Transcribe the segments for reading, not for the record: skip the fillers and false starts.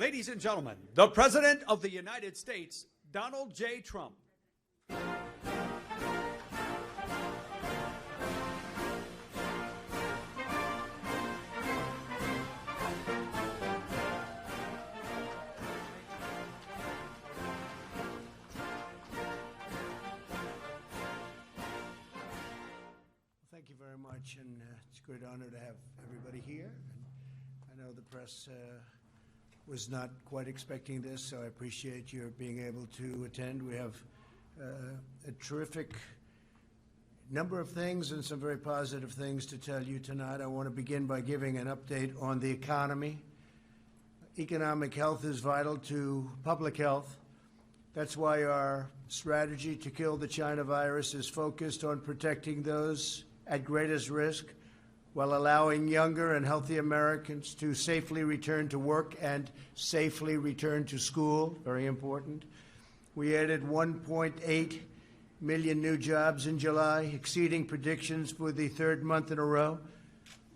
Ladies and gentlemen, the President of the United States, Donald J. Trump. Thank you very much, and it's a great honor to have everybody here. And I know the press was not quite expecting this, so I appreciate your being able to attend. We have a terrific number of things and some very positive things to tell you tonight. I want to begin by giving an update on the economy. Economic health is vital to public health. That's why our strategy to kill the China virus is focused on protecting those at greatest risk while allowing younger and healthy Americans to safely return to work and safely return to school, very important. We added 1.8 million new jobs in July, exceeding predictions for the third month in a row,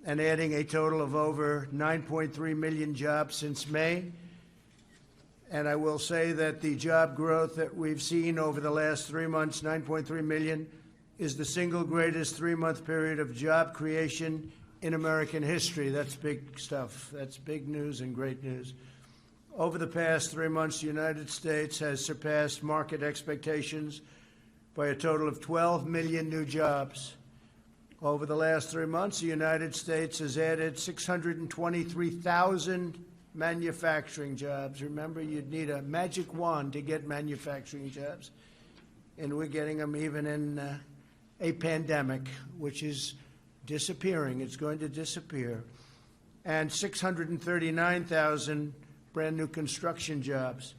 and adding a total of over 9.3 million jobs since May. And I will say that the job growth that we've seen over the last 3 months, 9.3 million, is the single greatest three-month period of job creation in American history. That's big stuff. That's big news and great news. Over the past 3 months, the United States has surpassed market expectations by a total of 12 million new jobs. Over the last 3 months, the United States has added 623,000 manufacturing jobs. Remember, you'd need a magic wand to get manufacturing jobs. And we're getting them even in a pandemic, which is disappearing. It's going to disappear. And 639,000 brand new construction jobs.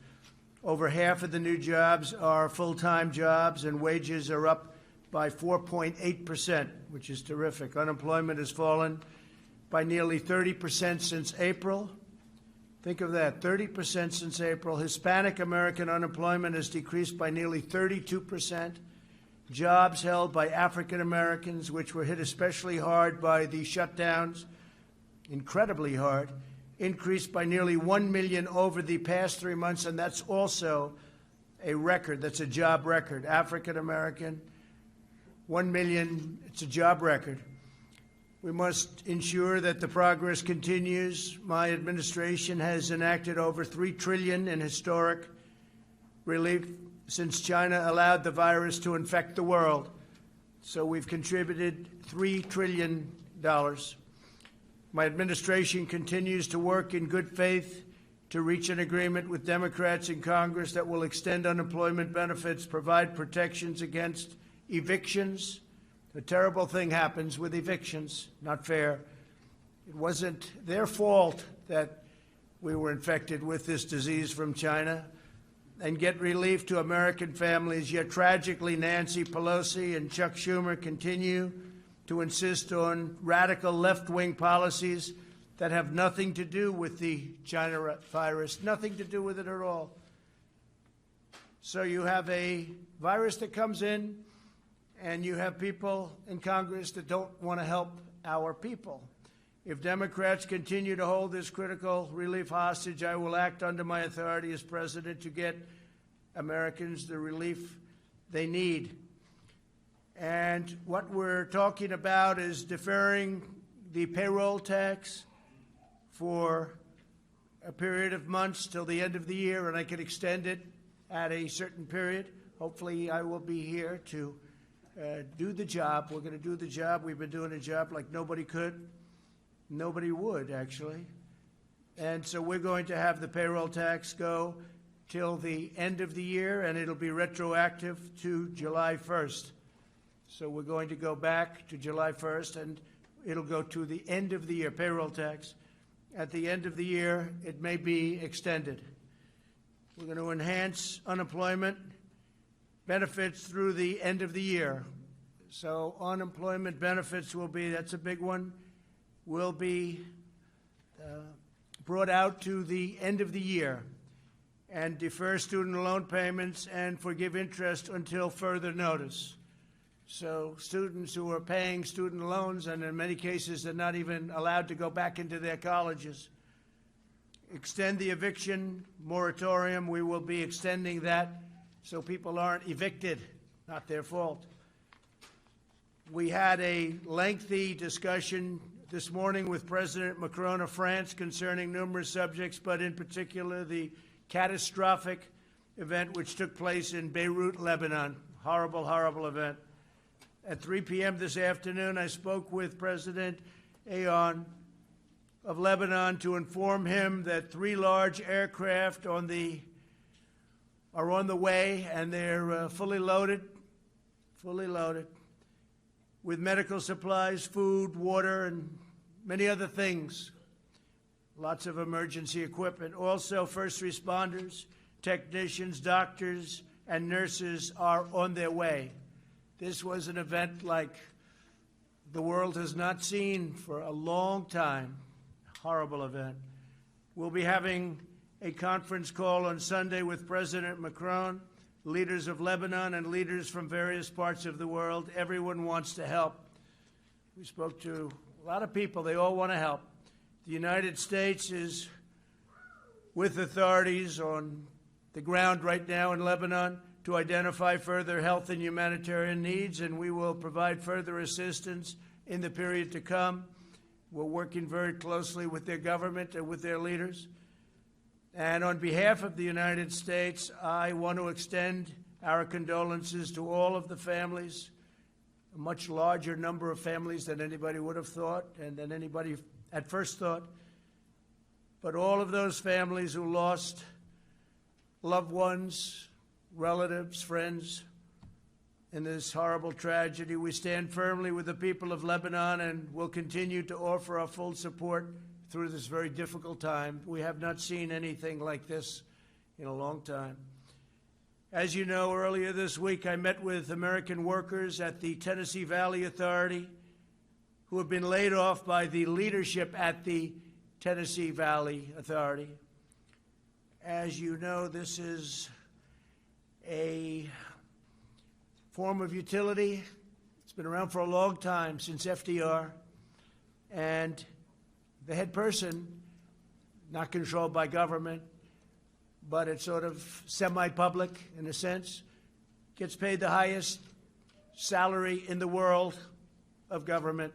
Over half of the new jobs are full-time jobs, and wages are up by 4.8%, which is terrific. Unemployment has fallen by nearly 30% since April. Think of that, 30% since April. Hispanic American unemployment has decreased by nearly 32%. Jobs held by African Americans, which were hit especially hard by the shutdowns, incredibly hard, increased by nearly 1 million over the past 3 months, and that's also a record. That's a job record. African American, 1 million, it's a job record. We must ensure that the progress continues. My administration has enacted over $3 trillion in historic relief since China allowed the virus to infect the world. So we've contributed $3 trillion. My administration continues to work in good faith to reach an agreement with Democrats in Congress that will extend unemployment benefits, provide protections against evictions. A terrible thing happens with evictions, not fair. It wasn't their fault that we were infected with this disease from China. And get relief to American families. Yet tragically, Nancy Pelosi and Chuck Schumer continue to insist on radical left-wing policies that have nothing to do with the China virus, nothing to do with it at all. So you have a virus that comes in, and you have people in Congress that don't want to help our people. If Democrats continue to hold this critical relief hostage, I will act under my authority as president to get Americans the relief they need. And what we're talking about is deferring the payroll tax for a period of months till the end of the year, and I can extend it at a certain period. Hopefully I will be here to do the job. We're going to do the job. We've been doing a job like nobody could. Nobody would, actually. And so we're going to have the payroll tax go till the end of the year, and it'll be retroactive to July 1st. So we're going to go back to July 1st, and it'll go to the end of the year, payroll tax. At the end of the year, it may be extended. We're going to enhance unemployment benefits through the end of the year. So unemployment benefits will be, that's a big one, will be brought out to the end of the year, and defer student loan payments and forgive interest until further notice. So students who are paying student loans, and in many cases they're not even allowed to go back into their colleges, extend the eviction moratorium. We will be extending that so people aren't evicted, not their fault. We had a lengthy discussion this morning with President Macron of France concerning numerous subjects, but in particular the catastrophic event which took place in Beirut, Lebanon. Horrible, horrible event. At 3 p.m. this afternoon, I spoke with President Aoun of Lebanon to inform him that 3 large aircraft are on the way, and they're fully loaded with medical supplies, food, water, and many other things. Lots of emergency equipment. Also, first responders, technicians, doctors, and nurses are on their way. This was an event like the world has not seen for a long time. Horrible event. We'll be having a conference call on Sunday with President Macron, leaders of Lebanon, and leaders from various parts of the world. Everyone wants to help. We spoke to a lot of people. They all want to help. The United States is with authorities on the ground right now in Lebanon to identify further health and humanitarian needs, and we will provide further assistance in the period to come. We're working very closely with their government and with their leaders. And on behalf of the United States, I want to extend our condolences to all of the families, a much larger number of families than anybody would have thought and than anybody at first thought. But all of those families who lost loved ones, relatives, friends in this horrible tragedy, we stand firmly with the people of Lebanon and will continue to offer our full support through this very difficult time. We have not seen anything like this in a long time. As you know, earlier this week I met with American workers at the Tennessee Valley Authority who have been laid off by the leadership at the Tennessee Valley Authority. As you know, this is a form of utility. It's been around for a long time, since FDR, and the head person, not controlled by government, but it's sort of semi-public in a sense, gets paid the highest salary in the world of government.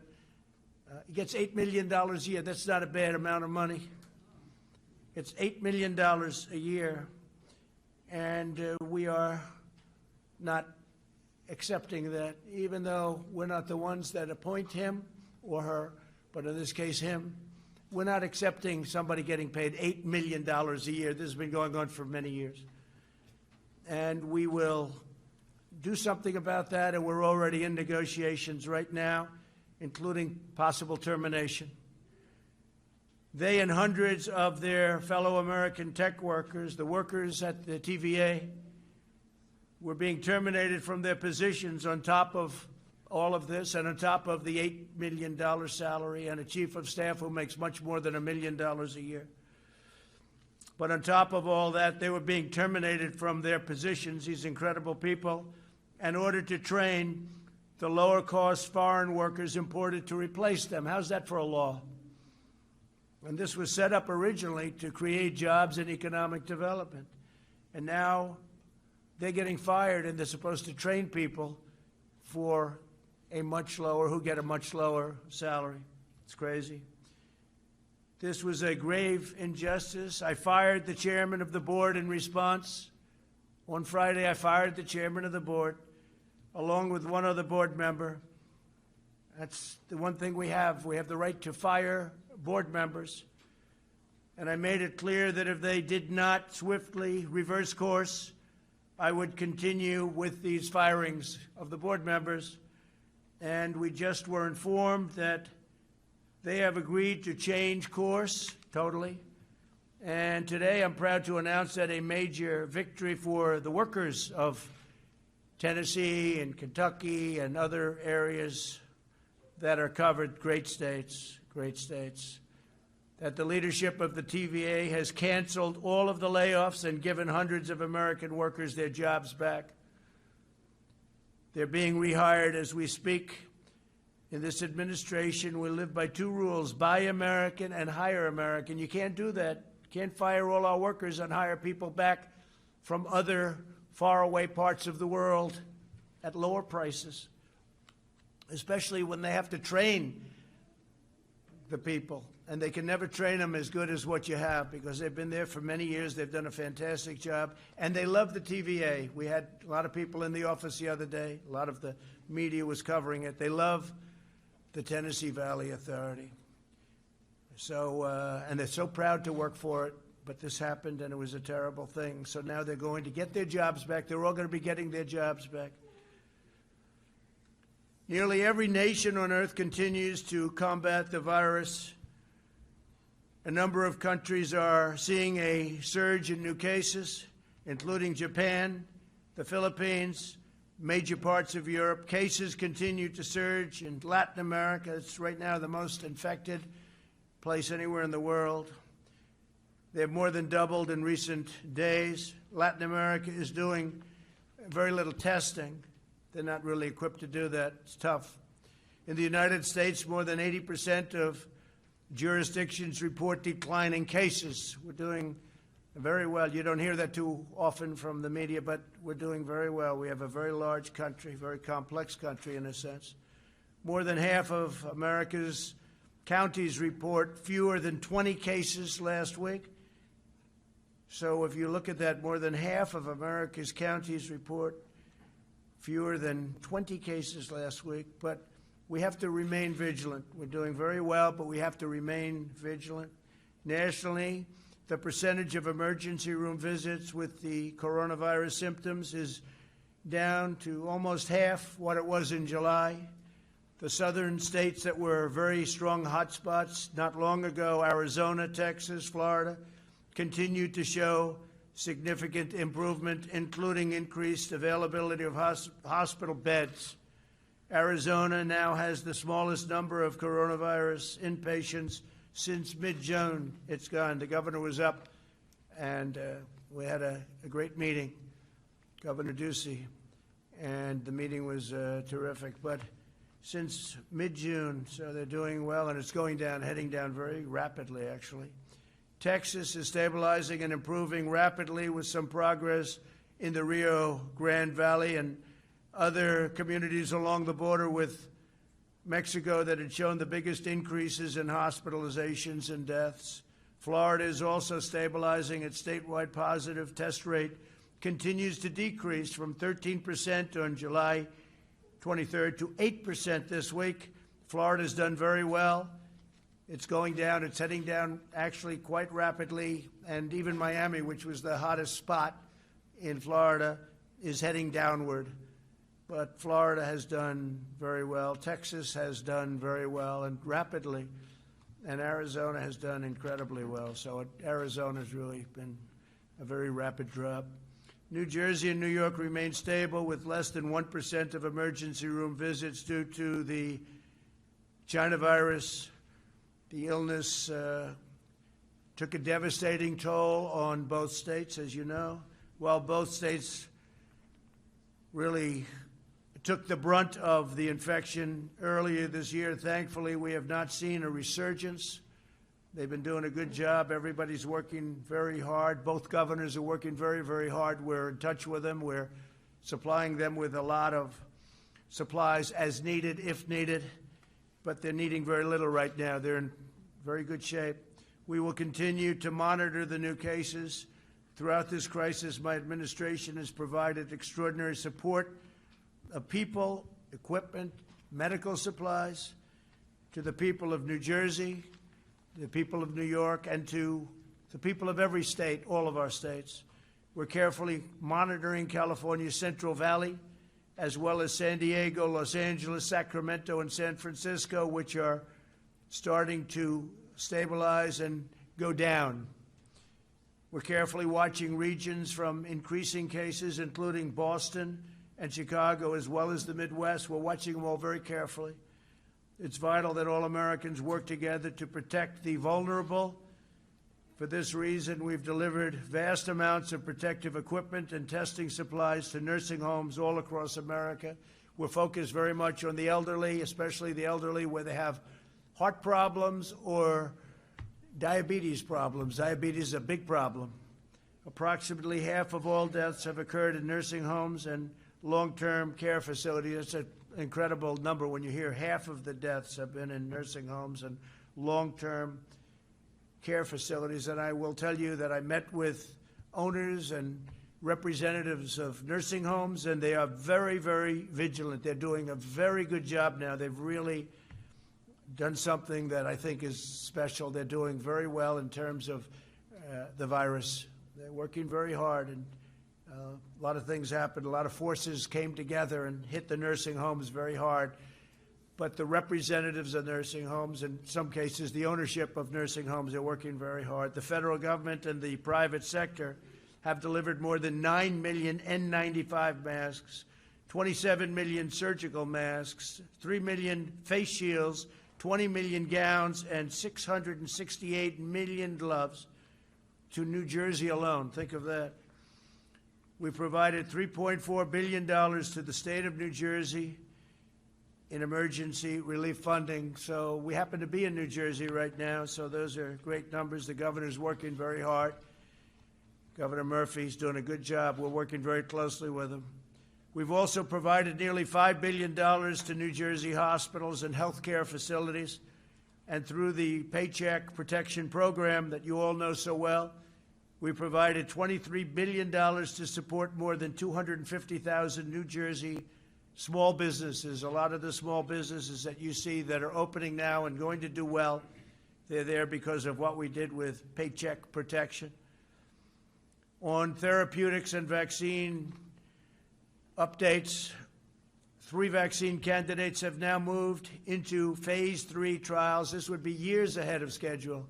He gets $8 million a year. That's not a bad amount of money. It's $8 million a year, and we are not accepting that, even though we're not the ones that appoint him or her, but in this case him. We're not accepting somebody getting paid $8 million a year. This has been going on for many years. And we will do something about that, and we're already in negotiations right now, including possible termination. They and hundreds of their fellow American tech workers, the workers at the TVA, were being terminated from their positions on top of all of this and on top of the $8 million salary and a chief of staff who makes much more than $1 million a year. But on top of all that, they were being terminated from their positions, these incredible people, in order to train the lower-cost foreign workers imported to replace them. How's that for a law? And this was set up originally to create jobs and economic development. And now they're getting fired, and they're supposed to train people for who get a much lower salary. It's crazy. This was a grave injustice. I fired the chairman of the board in response. On Friday, I fired the chairman of the board, along with one other board member. That's the one thing we have. We have the right to fire board members. And I made it clear that if they did not swiftly reverse course, I would continue with these firings of the board members. And we just were informed that they have agreed to change course totally. And today I'm proud to announce that a major victory for the workers of Tennessee and Kentucky and other areas that are covered, great states, that the leadership of the TVA has canceled all of the layoffs and given hundreds of American workers their jobs back. They're being rehired as we speak. In this administration, we live by 2 rules: buy American and hire American. You can't do that. Can't fire all our workers and hire people back from other faraway parts of the world at lower prices, especially when they have to train the people. And they can never train them as good as what you have because they've been there for many years. They've done a fantastic job. And they love the TVA. We had a lot of people in the office the other day. A lot of the media was covering it. They love the Tennessee Valley Authority. So, and they're so proud to work for it. But this happened, and it was a terrible thing. So now they're going to get their jobs back. They're all going to be getting their jobs back. Nearly every nation on earth continues to combat the virus. A number of countries are seeing a surge in new cases, including Japan, the Philippines, major parts of Europe. Cases continue to surge in Latin America. It's right now the most infected place anywhere in the world. They've more than doubled in recent days. Latin America is doing very little testing. They're not really equipped to do that. It's tough. In the United States, more than 80% of jurisdictions report declining cases. We're doing very well. You don't hear that too often from the media, but we're doing very well. We have a very large country, very complex country in a sense. More than half of America's counties report fewer than 20 cases last week. So if you look at that, more than half of America's counties report fewer than 20 cases last week. But we have to remain vigilant. We're doing very well, but we have to remain vigilant. Nationally, the percentage of emergency room visits with the coronavirus symptoms is down to almost half what it was in July. The southern states that were very strong hotspots not long ago, Arizona, Texas, Florida, continue to show significant improvement, including increased availability of hospital beds. Arizona now has the smallest number of coronavirus inpatients since mid-June. It's gone. The governor was up, and we had a great meeting, Governor Ducey, and the meeting was terrific. But since mid-June, so they're doing well, and it's going down, heading down very rapidly, actually. Texas is stabilizing and improving rapidly with some progress in the Rio Grande Valley and other communities along the border with Mexico that had shown the biggest increases in hospitalizations and deaths. Florida is also stabilizing. Its statewide positive test rate continues to decrease from 13% on July 23rd to 8% this week. Florida's done very well. It's going down. It's heading down actually quite rapidly. And even Miami, which was the hottest spot in Florida, is heading downward. But Florida has done very well. Texas has done very well and rapidly. And Arizona has done incredibly well. So Arizona's really been a very rapid drop. New Jersey and New York remain stable with less than 1% of emergency room visits due to the China virus. The illness took a devastating toll on both states, as you know. While both states really took the brunt of the infection earlier this year, thankfully, we have not seen a resurgence. They've been doing a good job. Everybody's working very hard. Both governors are working very, very hard. We're in touch with them. We're supplying them with a lot of supplies as needed, if needed. But they're needing very little right now. They're in very good shape. We will continue to monitor the new cases. Throughout this crisis, my administration has provided extraordinary support of people, equipment, medical supplies to the people of New Jersey, the people of New York, and to the people of every state, all of our states. We're carefully monitoring California's Central Valley, as well as San Diego, Los Angeles, Sacramento, and San Francisco, which are starting to stabilize and go down. We're carefully watching regions from increasing cases, including Boston and Chicago, as well as the Midwest. We're watching them all very carefully. It's vital that all Americans work together to protect the vulnerable. For this reason, we've delivered vast amounts of protective equipment and testing supplies to nursing homes all across America. We're focused very much on the elderly, especially the elderly where they have heart problems or Diabetes problems. Diabetes is a big problem. Approximately half of all deaths have occurred in nursing homes and long-term care facilities. That's an incredible number when you hear half of the deaths have been in nursing homes and long-term care facilities. And I will tell you that I met with owners and representatives of nursing homes, and they are very, very vigilant. They're doing a very good job now. They've really done something that I think is special. They're doing very well in terms of the virus. They're working very hard, and a lot of things happened. A lot of forces came together and hit the nursing homes very hard. But the representatives of nursing homes, in some cases the ownership of nursing homes, are working very hard. The federal government and the private sector have delivered more than 9 million N95 masks, 27 million surgical masks, 3 million face shields, 20 million gowns, and 668 million gloves to New Jersey alone. Think of that. We provided $3.4 billion to the state of New Jersey in emergency relief funding. So we happen to be in New Jersey right now, so those are great numbers. The governor's working very hard. Governor Murphy's doing a good job. We're working very closely with him. We've also provided nearly $5 billion to New Jersey hospitals and healthcare facilities. And through the Paycheck Protection Program that you all know so well, we provided $23 billion to support more than 250,000 New Jersey small businesses. A lot of the small businesses that you see that are opening now and going to do well, they're there because of what we did with Paycheck Protection. On therapeutics and vaccine updates, 3 vaccine candidates have now moved into phase 3 trials. This would be years ahead of schedule.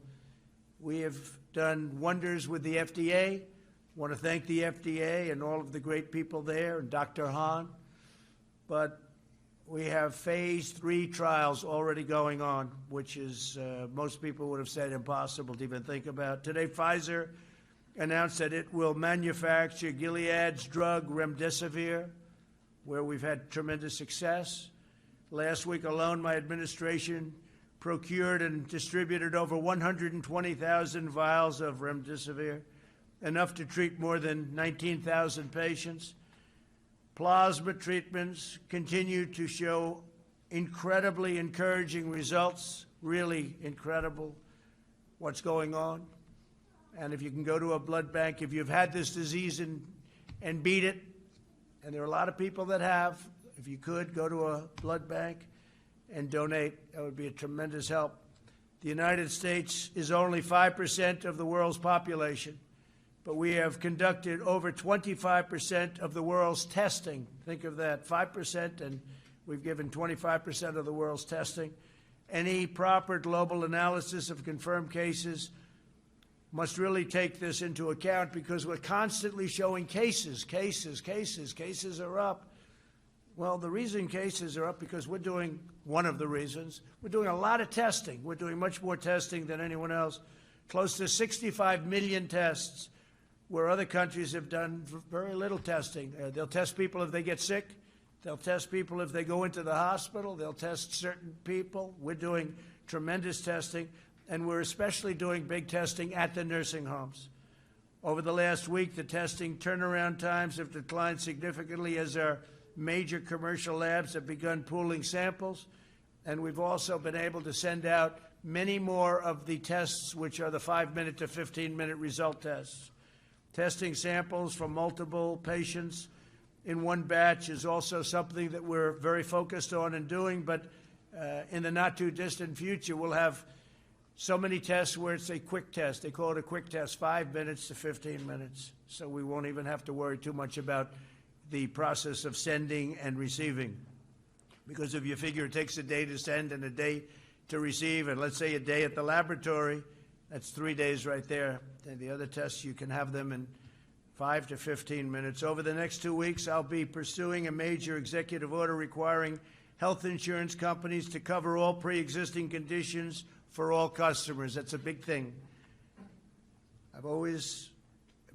We have done wonders with the FDA. I want to thank the FDA and all of the great people there and Dr. Hahn. But we have phase 3 trials already going on, which is most people would have said impossible to even think about. Today, Pfizer announced that it will manufacture Gilead's drug remdesivir, where we've had tremendous success. Last week alone, my administration procured and distributed over 120,000 vials of remdesivir, enough to treat more than 19,000 patients. Plasma treatments continue to show incredibly encouraging results, really incredible what's going on. And if you can go to a blood bank, if you've had this disease and beat it, and there are a lot of people that have, if you could, go to a blood bank and donate, that would be a tremendous help. The United States is only 5% of the world's population, but we have conducted over 25% of the world's testing. Think of that, 5%, and we've given 25% of the world's testing. Any proper global analysis of confirmed cases must really take this into account, because we're constantly showing cases are up. Well, the reason cases are up because we're doing, one of the reasons, we're doing a lot of testing. We're doing much more testing than anyone else, close to 65 million tests, where other countries have done very little testing. They'll test people if they get sick. They'll test people if they go into the hospital. They'll test certain people. We're doing tremendous testing. And we're especially doing big testing at the nursing homes. Over the last week, the testing turnaround times have declined significantly as our major commercial labs have begun pooling samples. And we've also been able to send out many more of the tests, which are the 5-minute to 15-minute result tests. Testing samples from multiple patients in one batch is also something that we're very focused on and doing. But in the not-too-distant future, we'll have so many tests where it's a quick test. They call it a quick test, 5 minutes to 15 minutes. So we won't even have to worry too much about the process of sending and receiving. Because if you figure it takes a day to send and a day to receive, and let's say a day at the laboratory, that's 3 days right there. And the other tests, you can have them in 5 to 15 minutes. Over the next 2 weeks, I'll be pursuing a major executive order requiring health insurance companies to cover all pre-existing conditions for all customers. That's a big thing. I've always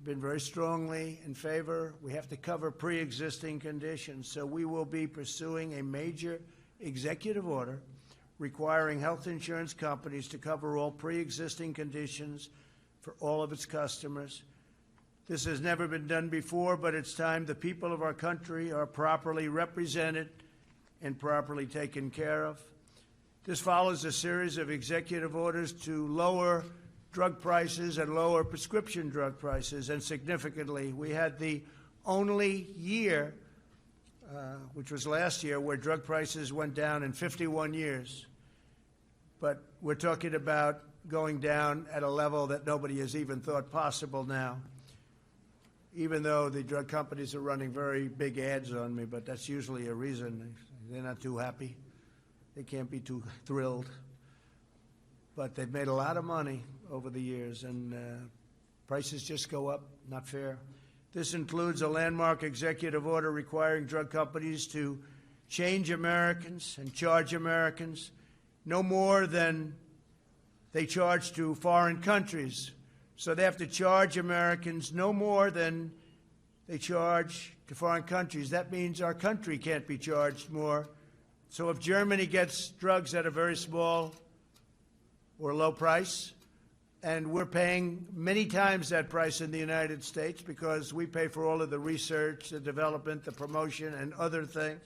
been very strongly in favor. We have to cover pre-existing conditions. So we will be pursuing a major executive order requiring health insurance companies to cover all pre-existing conditions for all of its customers. This has never been done before, but it's time the people of our country are properly represented and properly taken care of. This follows a series of executive orders to lower drug prices and lower prescription drug prices, and significantly. We had the only year, which was last year, where drug prices went down in 51 years. But we're talking about going down at a level that nobody has even thought possible now, even though the drug companies are running very big ads on me, but that's usually a reason. They're not too happy. They can't be too thrilled. But they've made a lot of money over the years, and prices just go up. Not fair. This includes a landmark executive order requiring drug companies to change Americans and charge Americans no more than they charge to foreign countries. So they have to charge Americans no more than they charge to foreign countries. That means our country can't be charged more. So if Germany gets drugs at a very small or low price, and we're paying many times that price in the United States because we pay for all of the research, the development, the promotion, and other things,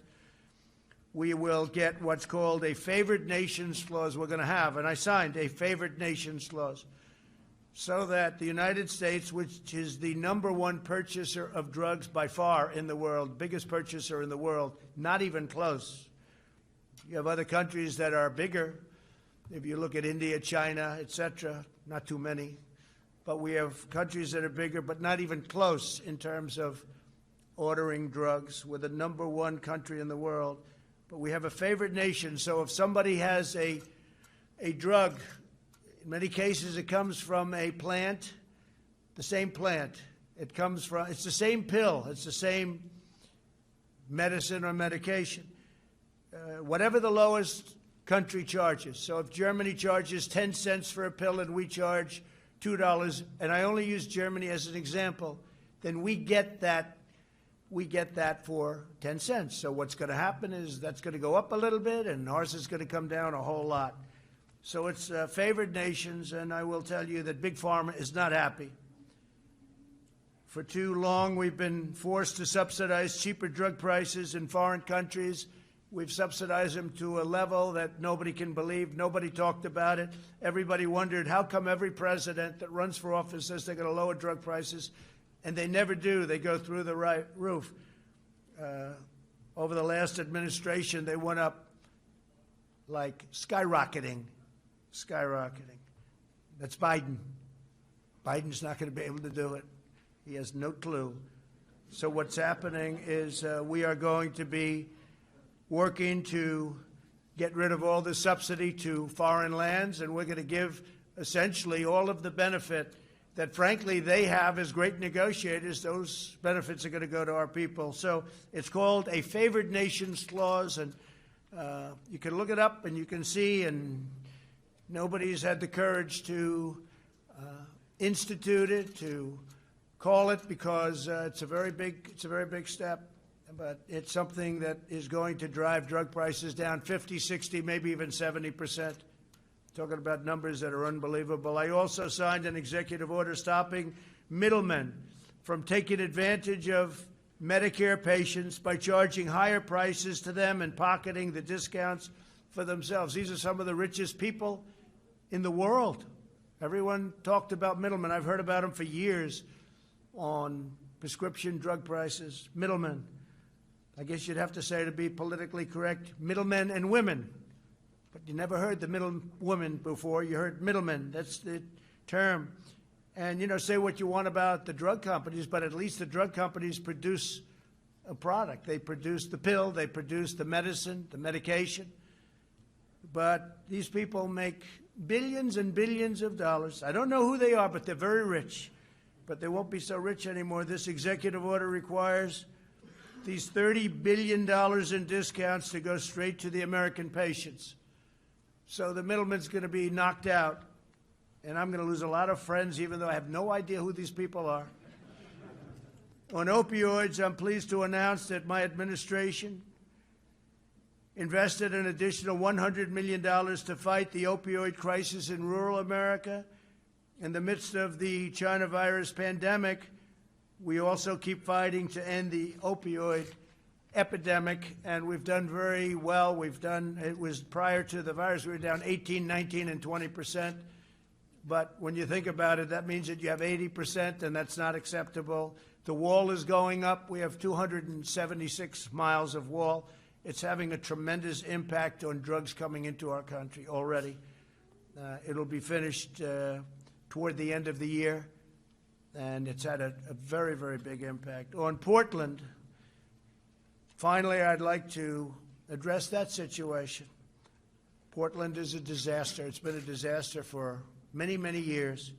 we will get what's called a favored nations clause we're going to have. And I signed a favored nations clause so that the United States, which is the #1 purchaser of drugs by far in the world, biggest purchaser in the world, not even close. You have other countries that are bigger. If you look at India, China, etc., not too many. But we have countries that are bigger, but not even close in terms of ordering drugs. We're the #1 country in the world. But we have a favored nation. So if somebody has a drug, in many cases it comes from a plant, the same plant. It's the same pill. It's the same medicine or medication. Whatever the lowest country charges. So if Germany charges 10 cents for a pill and we charge $2, and I only use Germany as an example, then we get that for 10 cents. So what's going to happen is that's going to go up a little bit and ours is going to come down a whole lot. So it's favored nations, and I will tell you that Big Pharma is not happy. For too long, we've been forced to subsidize cheaper drug prices in foreign countries. We've subsidized them to a level that nobody can believe. Nobody talked about it. Everybody wondered, how come every president that runs for office says they're going to lower drug prices, and they never do. They go through the right roof. Over the last administration, they went up like skyrocketing. That's Biden. Biden's not going to be able to do it. He has no clue. So what's happening is we are going to be working to get rid of all the subsidy to foreign lands, and we're going to give essentially all of the benefit that, frankly, they have as great negotiators. Those benefits are going to go to our people. So it's called a favored nations clause, and you can look it up and you can see, and nobody's had the courage to institute it, to call it, because it's a very big step. But it's something that is going to drive drug prices down 50, 60, maybe even 70%. Talking about numbers that are unbelievable. I also signed an executive order stopping middlemen from taking advantage of Medicare patients by charging higher prices to them and pocketing the discounts for themselves. These are some of the richest people in the world. Everyone talked about middlemen. I've heard about them for years on prescription drug prices. Middlemen. I guess you'd have to say, to be politically correct, middlemen and women. But you never heard the middle woman before. You heard middlemen. That's the term. And, say what you want about the drug companies, but at least the drug companies produce a product. They produce the pill. They produce the medicine, the medication. But these people make billions and billions of dollars. I don't know who they are, but they're very rich. But they won't be so rich anymore. This executive order requires these $30 billion in discounts to go straight to the American patients. So the middleman's going to be knocked out, and I'm going to lose a lot of friends, even though I have no idea who these people are. On opioids, I'm pleased to announce that my administration invested an additional $100 million to fight the opioid crisis in rural America. In the midst of the China virus pandemic, we also keep fighting to end the opioid epidemic, and we've done very well. It was prior to the virus, we were down 18, 19, and 20%. But when you think about it, that means that you have 80%, and that's not acceptable. The wall is going up. We have 276 miles of wall. It's having a tremendous impact on drugs coming into our country already. It'll be finished toward the end of the year, and it's had a very, very big impact. On Portland, finally, I'd like to address that situation. Portland is a disaster. It's been a disaster for many, many years.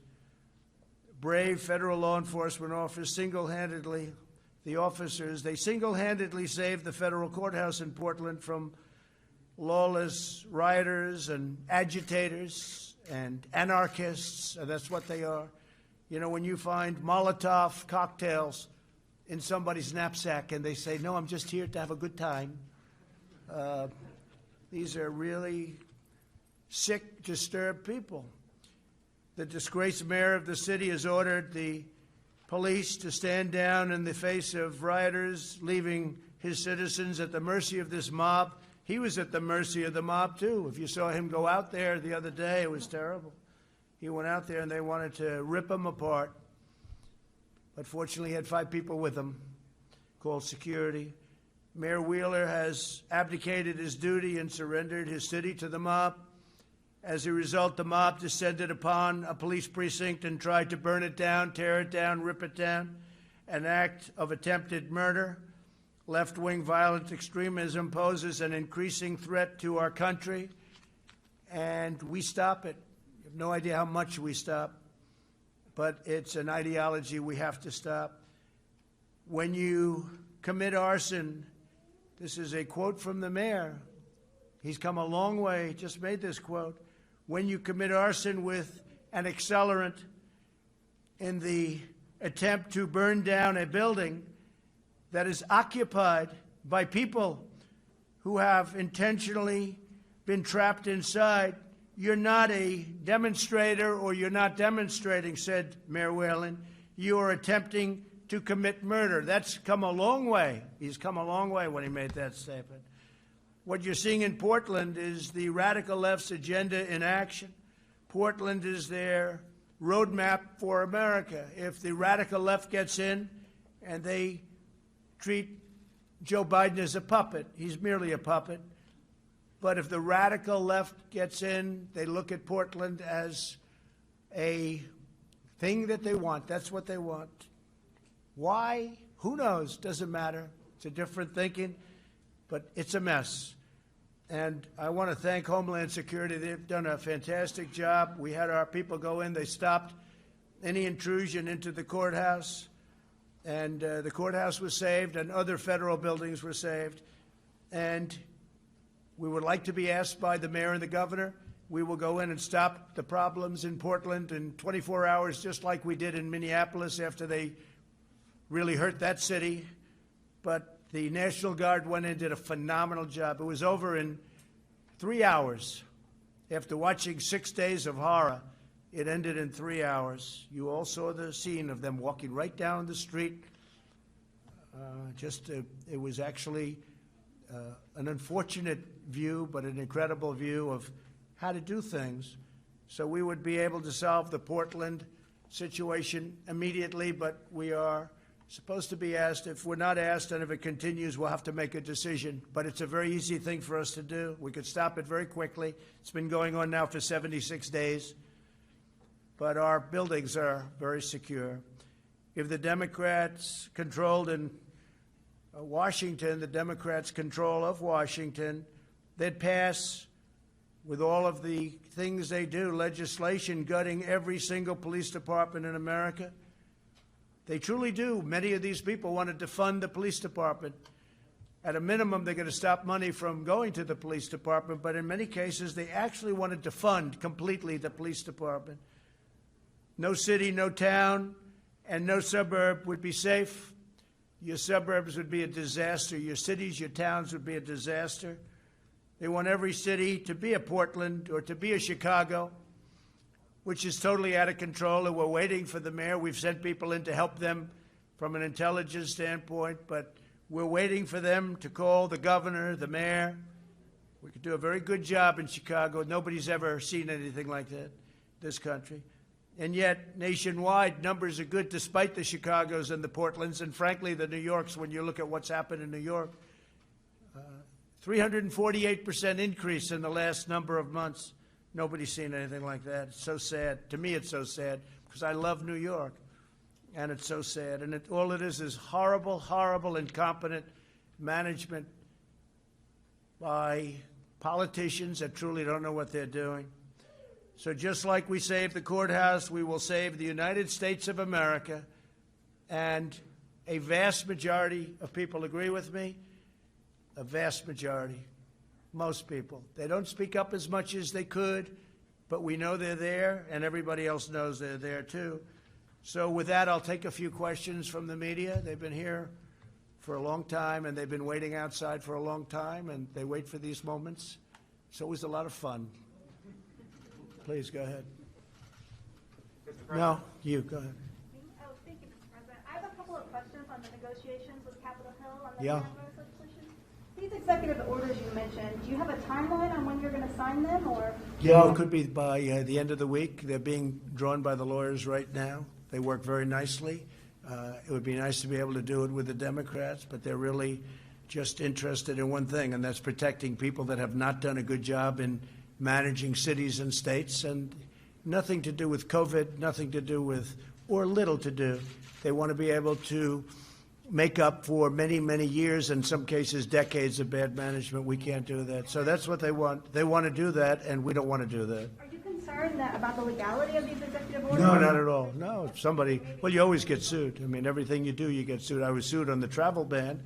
Brave federal law enforcement officers single-handedly saved the federal courthouse in Portland from lawless rioters and agitators and anarchists, and that's what they are. You know, when you find Molotov cocktails in somebody's knapsack and they say, no, I'm just here to have a good time, these are really sick, disturbed people. The disgraced mayor of the city has ordered the police to stand down in the face of rioters, leaving his citizens at the mercy of this mob. He was at the mercy of the mob, too. If you saw him go out there the other day, it was terrible. He went out there and they wanted to rip him apart. But fortunately, he had 5 people with him, called security. Mayor Wheeler has abdicated his duty and surrendered his city to the mob. As a result, the mob descended upon a police precinct and tried to burn it down, tear it down, rip it down, an act of attempted murder. Left-wing violent extremism poses an increasing threat to our country, and we stop it. You have no idea how much we stop, but it's an ideology we have to stop. When you commit arson, this is a quote from the mayor. He's come a long way, he just made this quote. When you commit arson with an accelerant in the attempt to burn down a building that is occupied by people who have intentionally been trapped inside, you're not a demonstrator or you're not demonstrating, said Mayor Whalen. You are attempting to commit murder. That's come a long way. He's come a long way when he made that statement. What you're seeing in Portland is the radical left's agenda in action. Portland is their roadmap for America. If the radical left gets in and they treat Joe Biden as a puppet, he's merely a puppet. But if the radical left gets in, they look at Portland as a thing that they want. That's what they want. Why? Who knows? Doesn't matter. It's a different thinking. But it's a mess. And I want to thank Homeland Security. They've done a fantastic job. We had our people go in. They stopped any intrusion into the courthouse. And the courthouse was saved, and other federal buildings were saved. And we would like to be asked by the mayor and the governor. We will go in and stop the problems in Portland in 24 hours, just like we did in Minneapolis after they really hurt that city. But the National Guard went in and did a phenomenal job. It was over in 3 hours. After watching 6 days of horror, it ended in 3 hours. You all saw the scene of them walking right down the street. It was actually an unfortunate view, but an incredible view of how to do things. So we would be able to solve the Portland situation immediately, but we are supposed to be asked. If we're not asked, and if it continues, we'll have to make a decision. But it's a very easy thing for us to do. We could stop it very quickly. It's been going on now for 76 days. But our buildings are very secure. If the Democrats controlled in Washington, the Democrats' control of Washington, they'd pass, with all of the things they do, legislation gutting every single police department in America. They truly do. Many of these people want to defund the police department. At a minimum, they're going to stop money from going to the police department, but in many cases, they actually want to defund completely the police department. No city, no town, and no suburb would be safe. Your suburbs would be a disaster. Your cities, your towns would be a disaster. They want every city to be a Portland or to be a Chicago, which is totally out of control, and we're waiting for the mayor. We've sent people in to help them from an intelligence standpoint, but we're waiting for them to call the governor, the mayor. We could do a very good job in Chicago. Nobody's ever seen anything like that, this country. And yet, nationwide, numbers are good despite the Chicagos and the Portlands, and frankly, the New Yorks, when you look at what's happened in New York. 348% increase in the last number of months. Nobody's seen anything like that. It's so sad. To me, it's so sad because I love New York, and it's so sad. And all it is horrible, horrible, incompetent management by politicians that truly don't know what they're doing. So just like we saved the courthouse, we will save the United States of America. And a vast majority of people agree with me. A vast majority. Most people. They don't speak up as much as they could, but we know they're there, and everybody else knows they're there too. So with that, I'll take a few questions from the media. They've been here for a long time, and they've been waiting outside for a long time, and they wait for these moments. It's always a lot of fun. Please, go ahead. No, you, go ahead. Oh, thank you, Mr. President. I have a couple of questions on the negotiations with Capitol Hill on the Yeah. coronavirus legislation. These executive orders you mentioned, do you have a timeline on when you're going to sign them, or? Yeah, it could be by the end of the week. They're being drawn by the lawyers right now. They work very nicely. It would be nice to be able to do it with the Democrats, but they're really just interested in one thing, and that's protecting people that have not done a good job in managing cities and states, and nothing to do with COVID, nothing to do with, or little to do. They want to be able to make up for many, many years, in some cases decades of bad management. We can't do that. So that's what they want. They want to do that, and we don't want to do that. Are you concerned about the legality of these executive orders? No, not at all. No, if somebody, well, you always get sued. I mean, everything you do, you get sued. I was sued on the travel ban,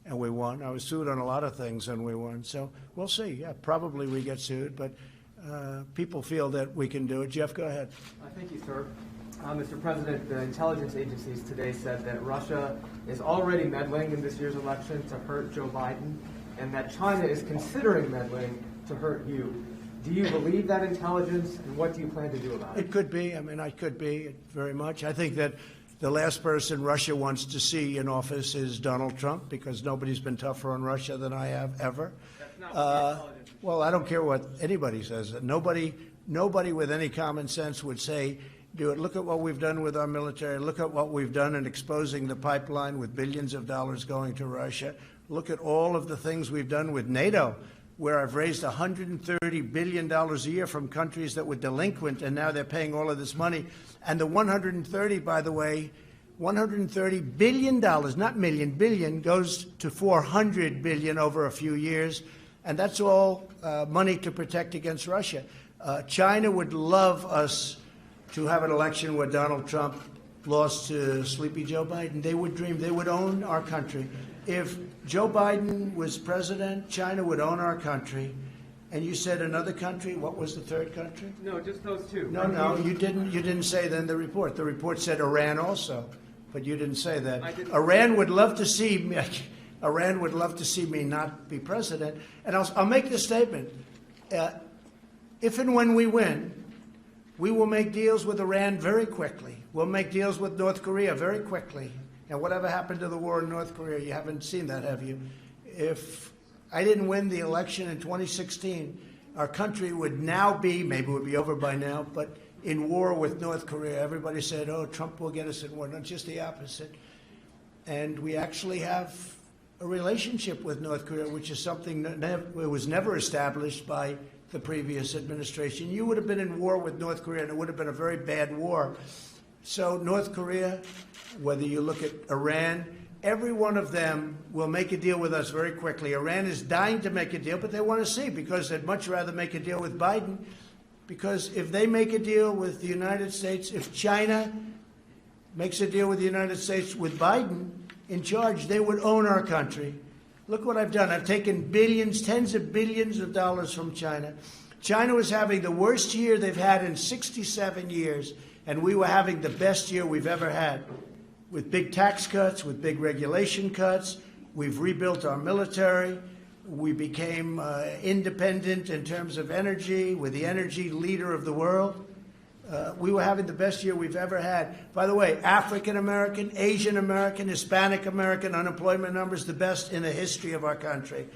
and we won. I was sued on a lot of things, and we won. So we'll see. Yeah, probably we get sued, but people feel that we can do it. Jeff, go ahead. Thank you, sir. Mr. President, the intelligence agencies today said that Russia is already meddling in this year's election to hurt Joe Biden, and that China is considering meddling to hurt you. Do you believe that intelligence, and what do you plan to do about it? It could be. I mean, I could be very much. I think that the last person Russia wants to see in office is Donald Trump, because nobody's been tougher on Russia than I have ever. That's not what the intelligence is. Well, I don't care what anybody says. Nobody with any common sense would say, do it. Look at what we've done with our military. Look at what we've done in exposing the pipeline with billions of dollars going to Russia. Look at all of the things we've done with NATO, where I've raised $130 billion a year from countries that were delinquent, and now they're paying all of this money. And the 130, by the way, $130 billion, not million, billion, goes to $400 billion over a few years. And that's all money to protect against Russia. China would love us to have an election where Donald Trump lost to Sleepy Joe Biden. They would dream. They would own our country. If Joe Biden was president, China would own our country. And you said another country. What was the third country? No, just those two. No, you didn't. You didn't say that in the report. The report said Iran also, but you didn't say that. Iran would love to see me. Iran would love to see me not be president. And I'll make this statement: if and when we win, we will make deals with Iran very quickly. We'll make deals with North Korea very quickly. And whatever happened to the war in North Korea, you haven't seen that, have you? If I didn't win the election in 2016, our country would now be, maybe it would be over by now, but in war with North Korea. Everybody said, oh, Trump will get us in war. No, just the opposite. And we actually have a relationship with North Korea, which is something that was never established by the previous administration. You would have been in war with North Korea, and it would have been a very bad war. So North Korea, whether you look at Iran, every one of them will make a deal with us very quickly. Iran is dying to make a deal, but they want to see, because they'd much rather make a deal with Biden, because if they make a deal with the United States, if China makes a deal with the United States with Biden in charge, they would own our country. Look what I've done. I've taken billions, tens of billions of dollars from China. China was having the worst year they've had in 67 years, and we were having the best year we've ever had, with big tax cuts, with big regulation cuts. We've rebuilt our military. We became independent in terms of energy. We're the energy leader of the world. We were having the best year we've ever had. By the way, African American, Asian American, Hispanic American unemployment numbers, the best in the history of our country.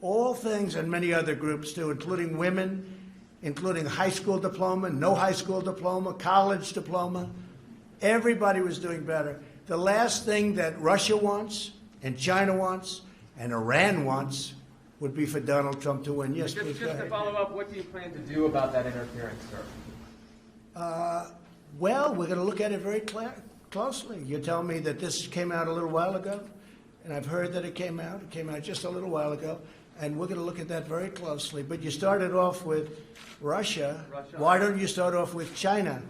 All things, and many other groups too, including women, including high school diploma, no high school diploma, college diploma. Everybody was doing better. The last thing that Russia wants, and China wants, and Iran wants would be for Donald Trump to win. Yes, please, go Just to ahead. follow up, what do you plan to do about that interference, sir? Well, we're going to look at it very closely. You tell me that this came out a little while ago, and I've heard that it came out. It came out just a little while ago, and we're going to look at that very closely. But you started off with Russia. Why don't you start off with China?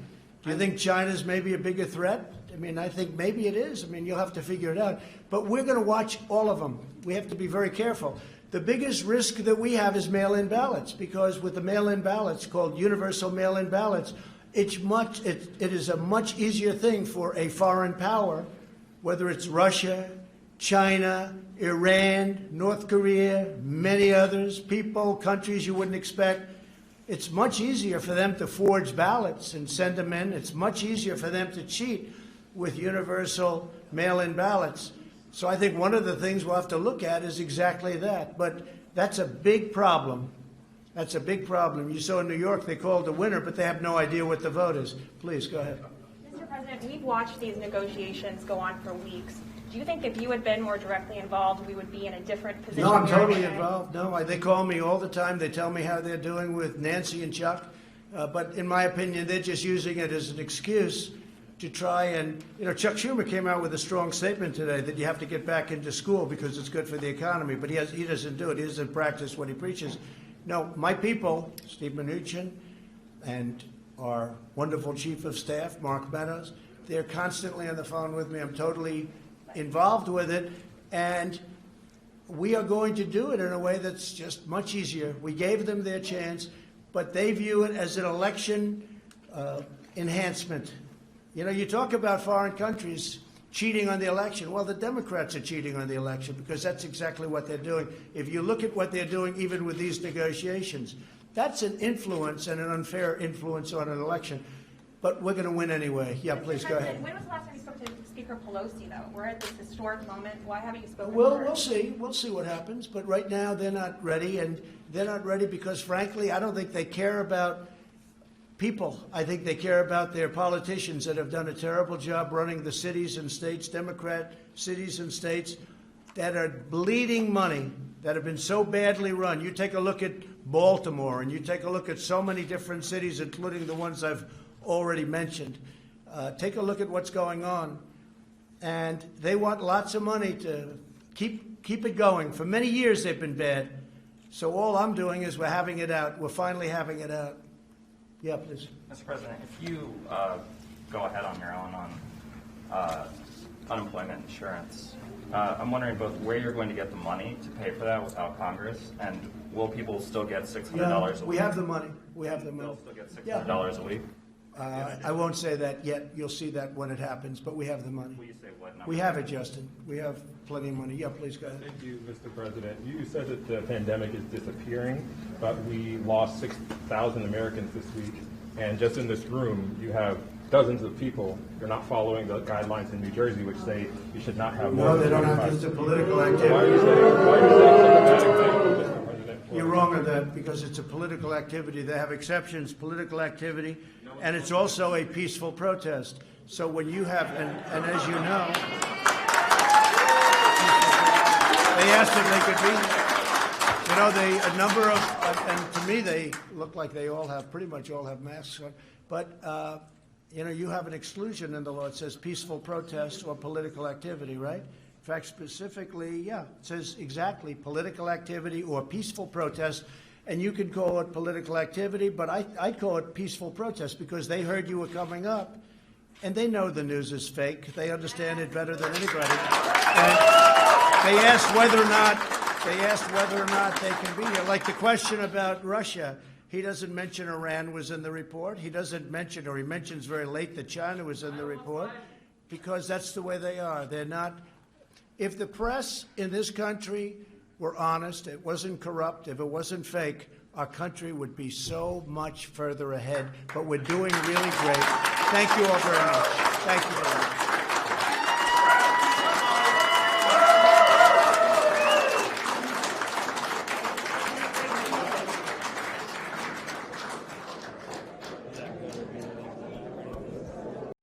Do you think China's maybe a bigger threat? I mean, I think maybe it is. I mean, you'll have to figure it out. But we're going to watch all of them. We have to be very careful. The biggest risk that we have is mail-in ballots, because with the mail-in ballots, called universal mail-in ballots, it is a much easier thing for a foreign power, whether it's Russia, China, Iran, North Korea, many others, people, countries you wouldn't expect. It's much easier for them to forge ballots and send them in. It's much easier for them to cheat with universal mail-in ballots. So I think one of the things we'll have to look at is exactly that. But that's a big problem. That's a big problem. You saw in New York they called the winner, but they have no idea what the vote is. Please, go ahead. Mr. President, we've watched these negotiations go on for weeks. Do you think if you had been more directly involved, we would be in a different position? No, I'm here totally today? involved. No, they call me all the time. They tell me how they're doing with Nancy and Chuck. But in my opinion, they're just using it as an excuse to try and, Chuck Schumer came out with a strong statement today that you have to get back into school because it's good for the economy. But he doesn't do it. He doesn't practice what he preaches. No, my people, Steve Mnuchin and our wonderful chief of staff, Mark Meadows, they're constantly on the phone with me. I'm totally involved with it, and we are going to do it in a way that's just much easier. We gave them their chance, but they view it as an election enhancement. You talk about foreign countries cheating on the election. Well, the Democrats are cheating on the election because that's exactly what they're doing. If you look at what they're doing, even with these negotiations, that's an influence and an unfair influence on an election. But we're going to win anyway. Yeah, please go ahead. When was the last time you spoke to Speaker Pelosi, though? We're at this historic moment. Why haven't you spoken Well, to her? we'll see. We'll see what happens. But right now, they're not ready. And they're not ready because, frankly, I don't think they care about people. I think they care about their politicians that have done a terrible job running the cities and states, Democrat cities and states, that are bleeding money, that have been so badly run. You take a look at Baltimore, and you take a look at so many different cities, including the ones I've already mentioned. Take a look at what's going on. And they want lots of money to keep it going. For many years, they've been bad. So all I'm doing is we're having it out. We're finally having it out. Yeah, please. Mr. President, if you go ahead on your own on unemployment insurance, I'm wondering both where you're going to get the money to pay for that without Congress, and will people still get $600 a week? We have the money. We have the money. They'll still get $600 a week? I won't say that yet. You'll see that when it happens, but we have the money. Will you say what number? We have it, Justin. We have plenty of money. Yeah, please go ahead. Thank you, Mr. President. You said that the pandemic is disappearing, but we lost 6,000 Americans this week. And just in this room, you have dozens of people who are not following the guidelines in New Jersey, which say you should not have more No, than they don't have 25. this is a political activity. Why are you saying such a bad example, Mr. President? You're wrong on that because it's a political activity. They have exceptions, political activity, and it's also a peaceful protest. So when you have, and as you know, they asked if they could be. A number of, and to me they look like they all have, pretty much all have masks on. But, you have an exclusion in the law. It says peaceful protest or political activity, right? In fact, specifically, it says exactly political activity or peaceful protest. And you can call it political activity, but I call it peaceful protest because they heard you were coming up, and they know the news is fake. They understand it better than anybody. And they asked whether or not they can be here. Like the question about Russia, he doesn't mention Iran was in the report. He doesn't mention, or he mentions very late that China was in the report, because that's the way they are. They're not. If the press in this country were honest, it wasn't corrupt, if it wasn't fake, our country would be so much further ahead. But we're doing really great. Thank you all very much. Thank you very much.